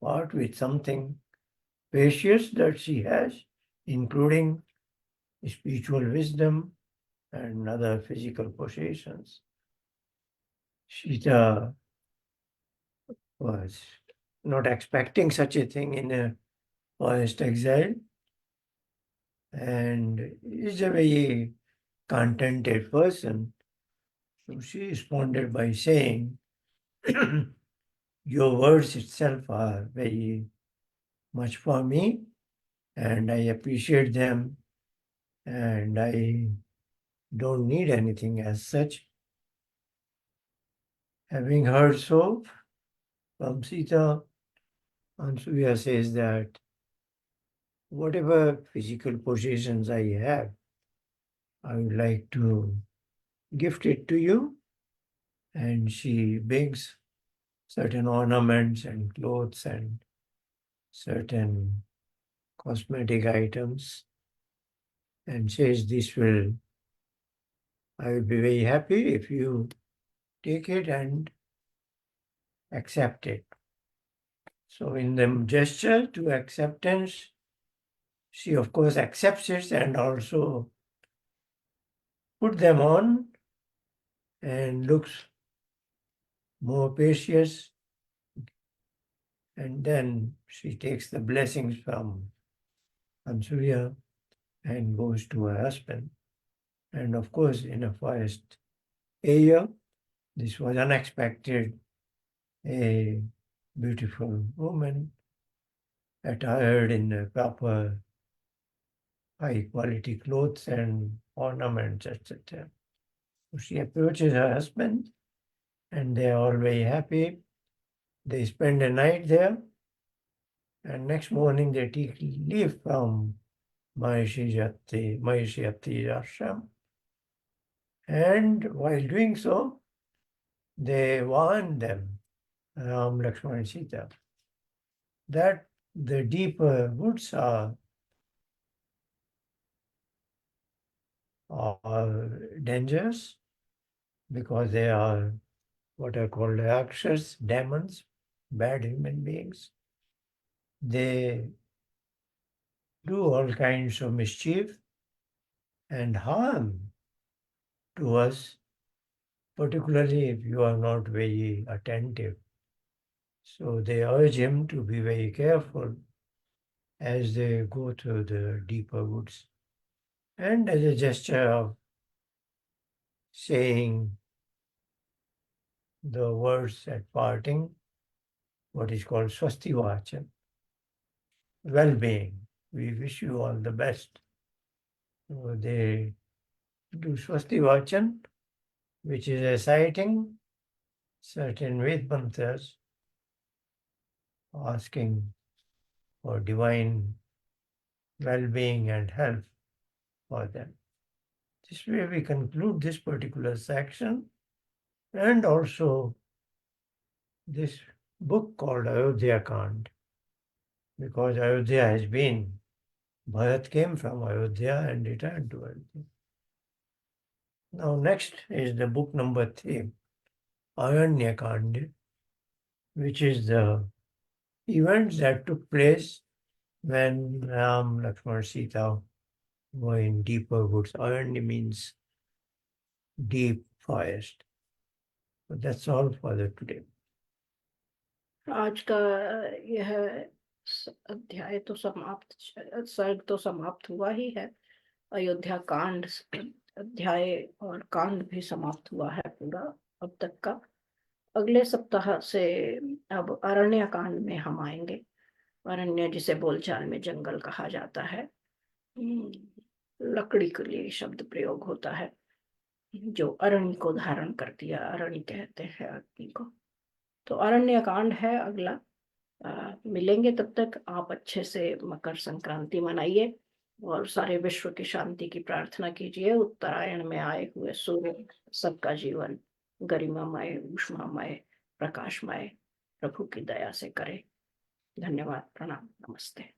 S2: part with something precious that she has, including spiritual wisdom and other physical possessions. Sita was not expecting such a thing in a forest exile, and is a very contented person. So she responded by saying, your words itself are very much for me, and I appreciate them, and I don't need anything as such. Having heard so from Sita, Ansuya says that whatever physical possessions I have, I would like to gift it to you. And she brings certain ornaments and clothes and certain cosmetic items and says, I will be very happy if you take it and accept it. So in the gesture to acceptance, she of course accepts it and also put them on and looks more gracious. And then she takes the blessings from Ansuya and goes to her husband. And of course, in a forest area, this was unexpected. A beautiful woman attired in proper high quality clothes and ornaments, etc. So she approaches her husband, and they are all very happy. They spend a night there, and next morning they take leave from Maharishi Ati's ashram. And while doing so, they warn them, Ram, Lakshmana, and Sita, that the deeper woods are dangerous, because they are what are called rakshas, demons, bad human beings. They do all kinds of mischief and harm to us, particularly if you are not very attentive. So they urge him to be very careful as they go through the deeper woods. And as a gesture of saying the words at parting, what is called Swasti Vachan, well-being. We wish you all the best. So they do Swasti Vachan, which is reciting certain Ved mantras, asking for divine well-being and health for them. This way we conclude this particular section and also this book called Ayodhya Kand, because Ayodhya has been, Bharat came from Ayodhya and returned to Ayodhya. Now next is the book number 3, Aranya Kand, which is the events that took place when Ram, Lakshmana, Sita were in deeper woods. Aranya means deep forest. So that's all for the today.
S1: आज का यह अध्याय तो समाप्त, सर्ग तो समाप्त हुआ ही है। अयोध्या कांड अध्याय और कांड भी समाप्त हुआ है पूरा अब तक का। अगले सप्ताह से अब अरण्य कांड में हम आएंगे। अरण्य जिसे बोलचाल में जंगल कहा जाता है, लकड़ी के लिए शब्द प्रयोग होता है, जो अरण्य को धारण कर दिया, अरण्य कहते हैं अग्नि को। तो अरण्य कांड है अगला। मिलेंगे, तब तक आप अच्छे से मकर संक्रांति मनाइए और सारे विश्व की शांति की प्रार्थना कीजिए। उत्तरायण में आए हुए सूर्य सबका जीवन गरिमामय, ऊष्मामय, प्रकाशमय प्रभु की दया से करे। धन्यवाद, प्रणाम, नमस्ते।